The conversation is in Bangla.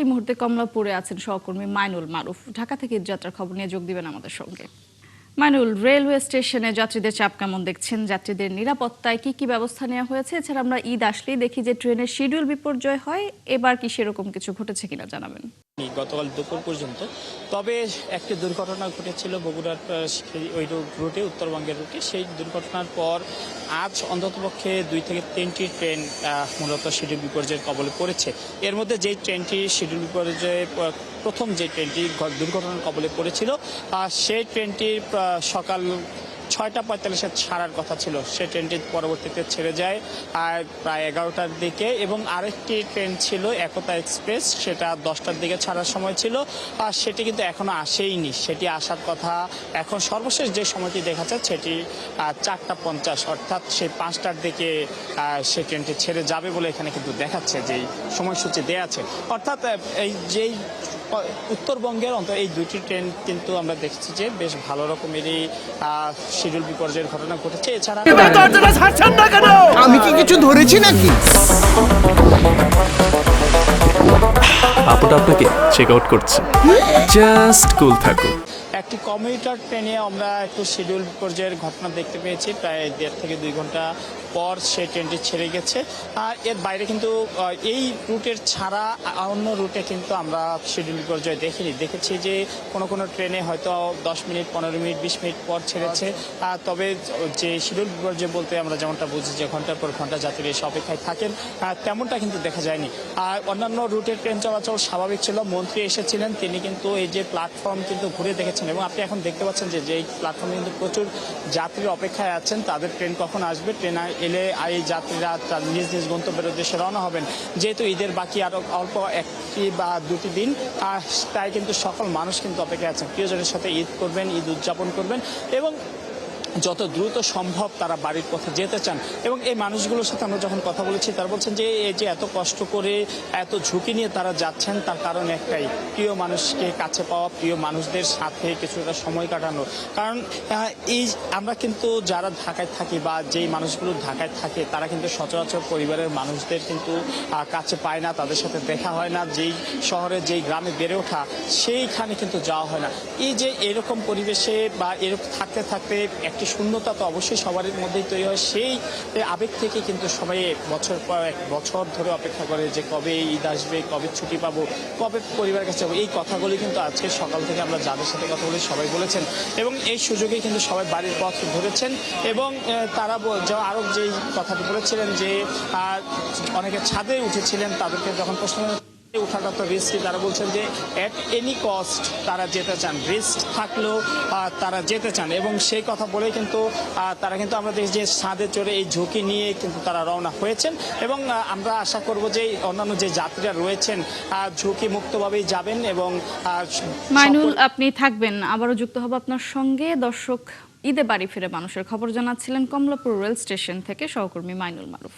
এই মুহূর্তে কমলাপুরে আছেন সহকর্মী মাইনুল মারুফ। ঢাকা থেকে যাত্রার খবর নিয়ে যোগ দিবেন আমাদের সঙ্গে। মাইনুল, রেলওয়ে স্টেশনে যাত্রীদের চাপ কেমন দেখছেন? যাত্রীদের নিরাপত্তায় কি কি ব্যবস্থা নেওয়া হয়েছে? এছাড়া আমরা ঈদ আসলেই দেখি যে ট্রেনের শিডিউল বিপর্যয় হয়, এবার কি সেরকম কিছু ঘটেছে কিনা জানাবেন। গতকাল দুপুর পর্যন্ত তবে একটি দুর্ঘটনা ঘটেছিল বগুড়ার ওই রুটে, উত্তরবঙ্গের রুটে। সেই দুর্ঘটনার পর আজ অন্ততপক্ষে 2 থেকে 3টি ট্রেন মূলত শিডিউল বিপর্যয়ের কবলে পড়েছে। এর মধ্যে যেই ট্রেনটি শিডিউল বিপর্যয়ে প্রথম যে ট্রেনটি দুর্ঘটনার কবলে পড়েছিল সেই ট্রেনটির সকাল 6:45 ছাড়ার কথা ছিল। সেই ট্রেনটি পরবর্তীতে ছেড়ে যায় আর প্রায় 11টার দিকে, এবং আরেকটি ট্রেন ছিল একতা এক্সপ্রেস, সেটা 10টার দিকে ছাড়ার সময় ছিল, আর সেটি কিন্তু এখনো আসেইনি। সেটি আসার কথা এখন সর্বশেষ যে সময়টি দেখা যায় সেটি 4:50, অর্থাৎ সেই 5টার দিকে সেই ট্রেনটি ছেড়ে যাবে বলে এখানে কিন্তু দেখাচ্ছে, যেই সময়সূচি দেওয়া আছে। অর্থাৎ এই যেই উত্তরবঙ্গের অন্তত এই 2টি ট্রেন কিন্তু আমরা দেখছি যে বেশ ভালো রকমেরই শিডিউল বিপর্যয়ের ঘটনা ঘটেছে। এছাড়া আমি কি কিছু ধরেছি নাকি? আপুটা আপনাকে চেক আউট করছে, জাস্ট কুল থাকুন। একটি কমিউটার ট্রেনে আমরা একটু শিডিউল বিপর্যয়ের ঘটনা দেখতে পেয়েছি। প্রায় 1.5 থেকে 2 ঘন্টা পর সেই ট্রেনটি ছেড়ে গেছে। আর এর বাইরে কিন্তু এই রুটের ছাড়া অন্য রুটে কিন্তু আমরা শিডিউল বিপর্যয় দেখেছি যে কোনো ট্রেনে হয়তো 10 মিনিট, 15 মিনিট, 20 মিনিট পর ছেড়েছে। তবে যে শিডিউল বিপর্যয় বলতে আমরা যেমনটা বুঝি যে ঘন্টার পর ঘন্টা যাত্রীরা এসে অপেক্ষায় থাকেন, তেমনটা কিন্তু দেখা যায়নি। আর অন্যান্য রুটের ট্রেন চলাচল স্বাভাবিক ছিল। মন্ত্রী এসেছিলেন, তিনি কিন্তু এই যে প্ল্যাটফর্ম কিন্তু ঘুরে দেখেছেন, এবং আপনি এখন দেখতে পাচ্ছেন যে এই প্ল্যাটফর্মে কিন্তু প্রচুর যাত্রী অপেক্ষায় আছেন। তাদের ট্রেন কখন আসবে, ট্রেন এলে এই যাত্রীরা নিজ নিজ গন্তব্যের উদ্দেশ্যে রওনা হবেন। যেহেতু ঈদের বাকি আরও অল্প 1টি বা 2টি দিন, তাই কিন্তু সকল মানুষ কিন্তু অপেক্ষায় আছেন, প্রিয়জনের সাথে ঈদ করবেন, ঈদ উদযাপন করবেন, এবং যত দ্রুত সম্ভব তারা বাড়ির পথে যেতে চান। এবং এই মানুষগুলোর সাথে আমরা যখন কথা বলেছি, তারা বলছেন যে এই যে এত কষ্ট করে এত ঝুঁকি নিয়ে তারা যাচ্ছেন, তার কারণ একটাই, প্রিয় মানুষকে কাছে পাওয়া, প্রিয় মানুষদের সাথে কিছুটা সময় কাটানো। কারণ এই আমরা কিন্তু যারা ঢাকায় থাকি বা যেই মানুষগুলো ঢাকায় থাকে, তারা কিন্তু সচরাচর পরিবারের মানুষদের কিন্তু কাছে পায় না, তাদের সাথে দেখা হয় না। যেই শহরে, যেই গ্রামে বেড়ে ওঠা, সেইখানে কিন্তু যাওয়া হয় না। এই যে এরকম পরিবেশে বা এরকম থাকতে থাকতে একটি শূন্যতা তো অবশ্যই সবার মধ্যেই তৈরি হয়। সেই আবেগ থেকে কিন্তু সবাই বছর পর এক বছর ধরে অপেক্ষা করে যে কবে ঈদ আসবে, কবে ছুটি পাবো, কবে পরিবারের কাছে যাবো। এই কথাগুলি কিন্তু আজকে সকাল থেকে আমরা যাদের সাথে কথা বলি সবাই বলেছেন, এবং এই সুযোগে কিন্তু সবাই বাড়ির পথ ধরেছেন। এবং তারা আরও যেই কথাটি বলেছিলেন যে অনেকে ছাদে উঠেছিলেন, তাদেরকে যখন প্রশ্ন ওঠাটা তো রিস্ক, তারা বলছেন যে অ্যাট এনি কস্ট তারা যেতে চান, রিস্ক থাকলেও তারা যেতে চান। এবং সেই কথা বলে কিন্তু তারা কিন্তু আমরা দেখি যে ছাদে চড়ে এই ঝুঁকি নিয়ে কিন্তু তারা রওনা হয়েছেন। এবং আমরা আশা করব যে অন্যান্য যে যাত্রীরা রয়েছেন ঝুঁকি মুক্তভাবেই যাবেন। এবং মাইনুল, আপনি থাকবেন, আবারও যুক্ত হব আপনার সঙ্গে। দর্শক, ঈদে বাড়ি ফিরে মানুষের খবর জানাচ্ছিলেন কমলাপুর রেল স্টেশন থেকে সহকর্মী মাইনুল মারুফ।